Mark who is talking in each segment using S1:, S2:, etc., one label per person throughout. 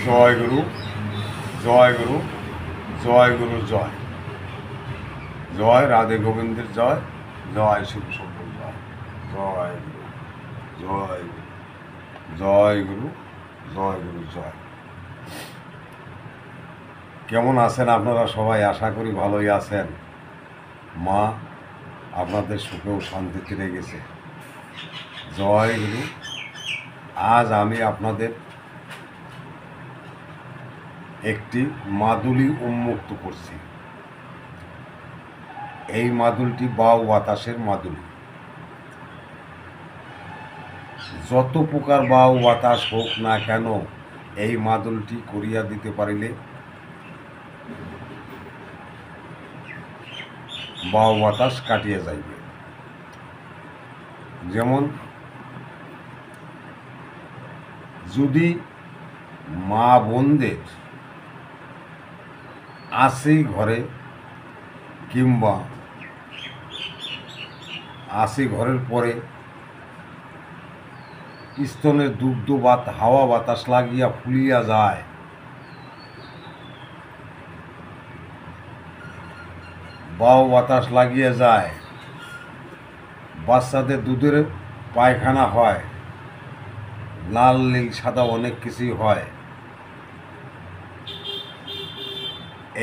S1: জয় গুরু, জয় গুরু, জয় গুরু, জয় জয় রাধে গোবিন্দের জয়, জয় শিব শম্ভুর জয়, জয় গুরু, জয় গুরু, জয় গুরু, জয় গুরু, জয়। কেমন আছেন আপনারা সবাই? আশা করি ভালোই আছেন। মা আপনাদের সুখে ও শান্তিতে রেখেছে। জয় গুরু। আজ আমি আপনাদের একটি মাদুলি উন্মুক্ত করছি। এই মাদুলটি বাউ বাতাসের মাদুলি। যত প্রকার বাউ বাতাস হোক না কেন, এই মাদুলটি করিয়া দিতে পারিলে বাউ বাতাস কাটিয়া যাইবে। যেমন যদি মা বোনদের আসি ঘরে, কিংবা আসি ঘরের পরে স্তনের দুগ্ধ হাওয়া বাতাস লাগিয়া ফুলিয়া যায়, বাউ বাতাস লাগিয়া যায়, বাচ্চাদের দুধের পায়খানা হয়, লাল নীল সাদা অনেক কিছুই হয়,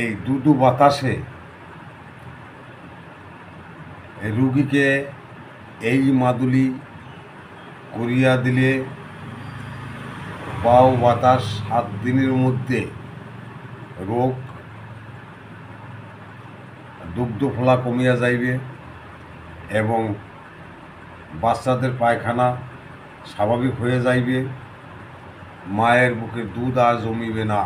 S1: এই দুধু বাতাসে রুগীকে এই মাদুলি করিয়া দিলে বাউ বাতাস 7 দিনের মধ্যে রোগ দুগ্ধ ফোলা কমিয়া যাইবে এবং বাচ্চাদের পায়খানা স্বাভাবিক হয়ে যাইবে। মায়ের বুকে দুধ আর জমিবে না।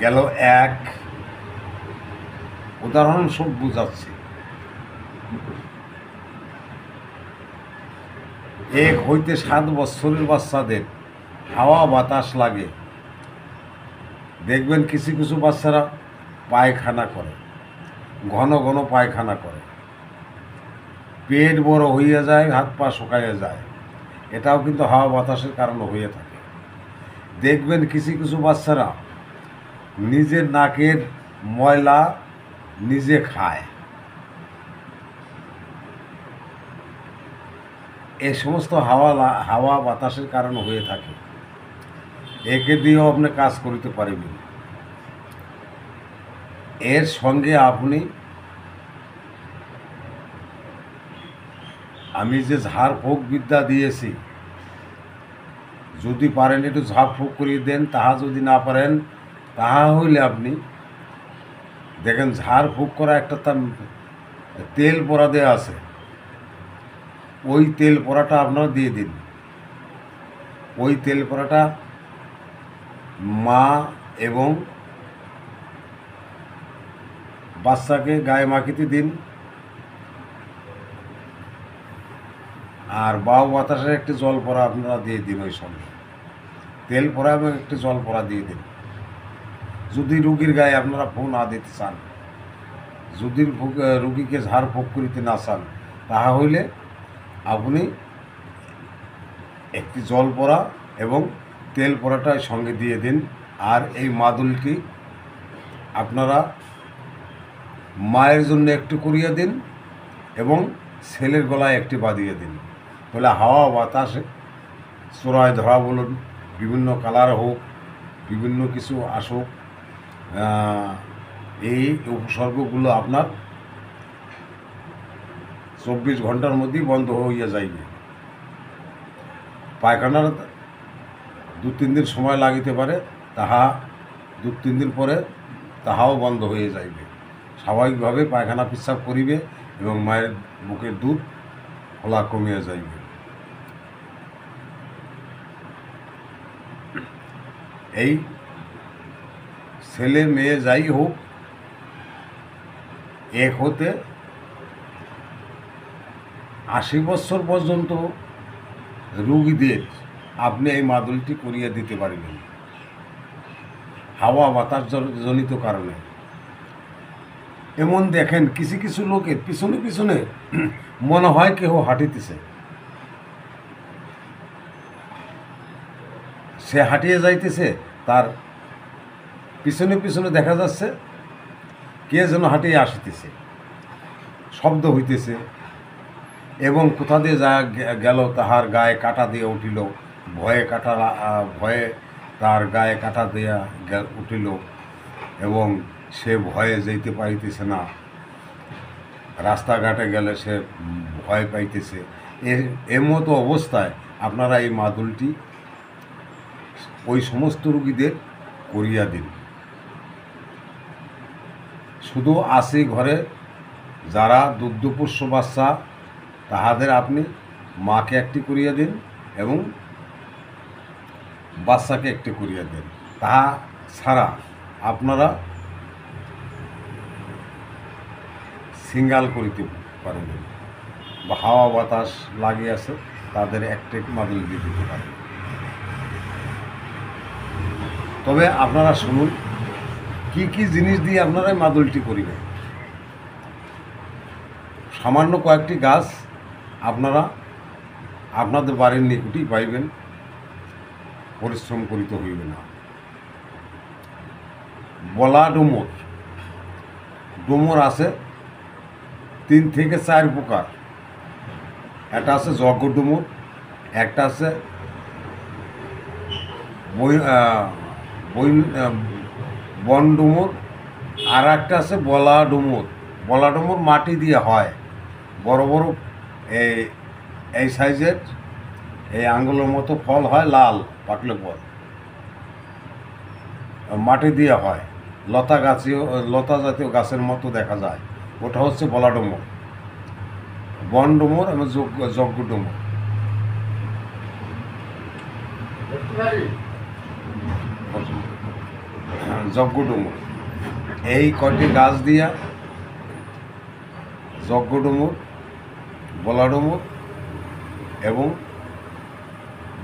S1: গেল এক উদাহরণ সব বুঝাচ্ছি। 1 হইতে 7 বছরের বাচ্চাদের হাওয়া বাতাস লাগে, দেখবেন কিছু কিছু বাচ্চারা পায়খানা করে, ঘন ঘন পায়খানা করে, পেট বড় হইয়া যায়, হাত পা শুকাইয়া যায়। এটাও কিন্তু হাওয়া বাতাসের কারণে হয়ে থাকে। দেখবেন কিছু কিছু বাচ্চারা নিজের নাকের ময়লা নিজে খায়। এই সমস্ত হাওয়া বাতাসের কারণে হয়ে থাকে। একে দিয়েও আপনি কাজ করিতে পারিবেন। এর সঙ্গে আপনি আমি যে ঝাড়ফুঁক বিদ্যা দিয়েছি, যদি পারেন একটু ঝাড়ফুঁক করিয়ে দেন। তাহা যদি না পারেন, তাহা হইলে আপনি দেখেন ঝাড়ফুঁক করা একটা তেল পরা দেওয়া আছে, ওই তেল পরাটা আপনারা দিয়ে দিন। ওই তেল পরাটা মা এবং বাচ্চাকে গায়ে মাখিতে দিন। আর বাউ বাতাসের একটি জল পরা আপনারা দিয়ে দিন। ওই সঙ্গে তেল পরা এবং একটি জল পরা দিয়ে দিন। যদি রুগীর গায়ে আপনারা ফু না দিতে চান, যদি রুগীকে ঝাড়ফুঁক করিতে না চান, তাহা হইলে আপনি একটি জল পরা এবং তেল পরাটা সঙ্গে দিয়ে দিন। আর এই মাদুলটি আপনারা মায়ের জন্য একটু করিয়ে দিন এবং ছেলের গলায় একটি বাঁধিয়ে দিন। তাহলে হাওয়া বাতাসে চোরায় ধরা বলুন, বিভিন্ন কালার হোক, বিভিন্ন কিছু আসুক, এই উপসর্গগুলো আপনার 24 ঘন্টার মধ্যেই বন্ধ হইয়া যাইবে। পায়খানার 2-3 দিন সময় লাগিতে পারে, তাহা 2-3 দিন পরে তাহাও বন্ধ হয়ে যাইবে। স্বাভাবিকভাবে পায়খানা পেচ্ছাপ করিবে এবং মায়ের বুকের দুধ ফোলা কমিয়া যাইবে। এই ছেলে মেয়ে যাই হোক, 1 হতে 80 বছর পর্যন্ত রুগীদের আপনি এই মাদুলটি করিয়ে দিতে পারবেন হাওয়া বাতাস জনিত কারণে। এমন দেখেন কিছু কিছু লোকের পিছনে পিছনে মনে হয় কেউ হাঁটিতেছে, সে হাঁটিয়ে যাইতেছে, তার পিছনে পিছনে দেখা যাচ্ছে কে যেন হাঁটিয়ে আসিতেছে, শব্দ হইতেছে, এবং কোথা দিয়ে যা গেল তাহার গায়ে কাঁটা দিয়ে উঠিল, ভয়ে তার গায়ে কাঁটা দিয়া উঠিল, এবং সে ভয়ে যাইতে পারিতেছে না। রাস্তাঘাটে গেলে সে ভয় পাইতেছে। এর মতো অবস্থায় আপনারা এই মাদুলটি ওই সমস্ত রুগীদের করিয়া দিন। শুধু আসি ঘরে যারা দুগ্ধপোষ্য বাচ্চা, তাহাদের আপনি মাকে একটি করিয়া দিন এবং বাচ্চাকে একটি করিয়া দিন। তাহা ছাড়া আপনারা সিঙ্গাল করিতে পারবেন, বা হাওয়া বাতাস লাগিয়াছে তাদের একটি মাদুল দিয়ে দিতে পারেন। তবে আপনারা শুনুন কি কি জিনিস দিয়ে আপনারা এই মাদুলটি করিবেন। সামান্য কয়েকটি গাছ আপনারা আপনাদের বাড়ির নিকটেই পাইবেন, পরিশ্রম করিতে হইবে না। বলা ডুমুর, ডুমুর আছে 3 থেকে 4 প্রকার। একটা আছে যজ্ঞ ডুমুর, একটা আছে বন ডুমুর, আর একটা আছে বলা ডুমুর। বলা ডুমুর মাটি দিয়ে হয়, বড় বড় এই সাইজের, এই আঙ্গুলের মতো ফল হয়, লাল পাকলে পর, মাটি দিয়ে হয়, লতা জাতীয় গাছের মতো দেখা যায়। ওটা হচ্ছে বলা ডুমুর, বন ডুমুর এবং যজ্ঞ ডুমুর। যজ্ঞ ডুমুর এই কয়টি গাছ দিয়া যজ্ঞ ডুমুর, বলা ডুমুর এবং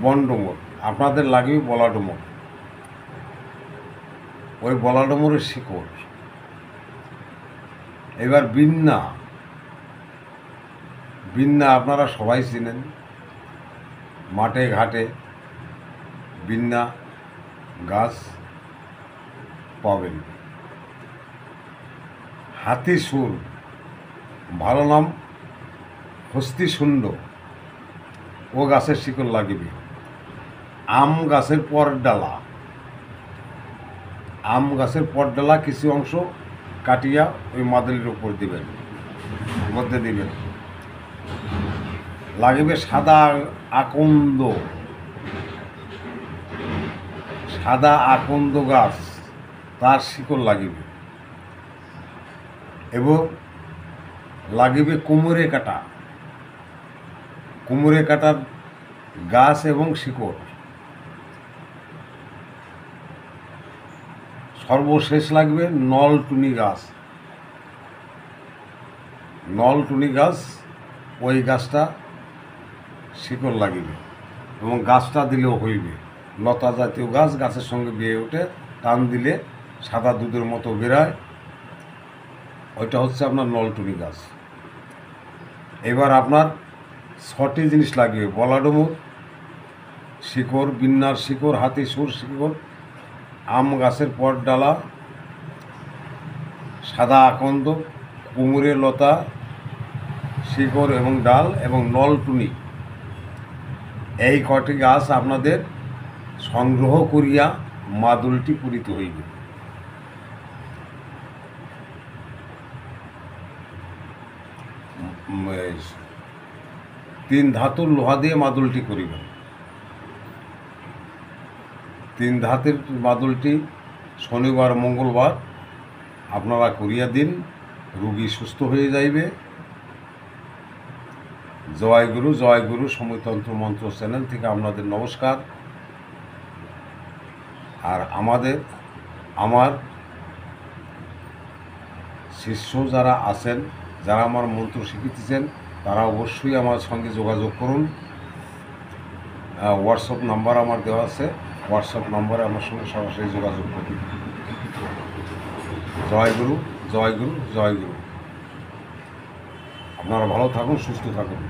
S1: বন ডুমুর আপনাদের লাগবে। বলা ডুমুর, ওই বলা ডুমুরের শিকড়। এবার বিন্না, বিন্না আপনারা সবাই চিনেন, মাঠে ঘাটে বিন্না গাছ পাবেন। হাতি সুর, ভালো নাম হস্তিশুণ্ড, ও গাছের শিকড় লাগিবে। আম গাছের পরডালা, আম গাছের পরডালা কিছু অংশ কাটিয়া ওই মাদুলির উপর দিবেন, মধ্যে দিবেন। লাগিবে সাদা আকন্দ, সাদা আকন্দ গাছ, তার শিকড় লাগিবে। এবং লাগিবে কুমড়ে কাটা, কুমড়ে কাটার গাছ এবং শিকড়। সর্বশেষ লাগবে নলটুনি গাছ, নলটুনি গাছ, ওই গাছটা শিকড় লাগিবে এবং গাছটা দিলেও হইবে। লতা জাতীয় গাছ, গাছের সঙ্গে বেয়ে ওঠে, টান দিলে সাদা দুধের মতো বেরোয়, ওইটা হচ্ছে আপনার নলটুনি গাছ। এবার আপনার 6টি জিনিস লাগবে: বলা ডুমুর শিকড়, বিন্নার শিকড়, হাতি সুর শিকড়, আম গাছের পরডালা, সাদা আকন্দ, কুমড়ে লতা শিকড় এবং ডাল, এবং নলটুনি। এই কটি গাছ আপনাদের সংগ্রহ করিয়া মাদুলটি করিতে হইবে। তিন ধাতুর লোহা দিয়ে মাদুলটি করিবেন। 3 ধাতের মাদুলটি শনিবার মঙ্গলবার আপনারা করিয়া দিন, রোগী সুস্থ হয়ে যাইবে। জয় গুরু, জয় গুরু। সময়তন্ত্র মন্ত্র চ্যানেল থেকে আপনাদের নমস্কার। আর আমার শিষ্য যারা আছেন, যারা আমার মন্ত্র শিখিতেছেন, তারা অবশ্যই আমার সঙ্গে যোগাযোগ করুন। হোয়াটসঅ্যাপ নাম্বার আমার দেওয়া আছে, হোয়াটসঅ্যাপ নম্বরে আমার সঙ্গে সরাসরি যোগাযোগ করুন। জয় গুরু, জয় গুরু, জয় গুরু। আপনারা ভালো থাকুন, সুস্থ থাকুন।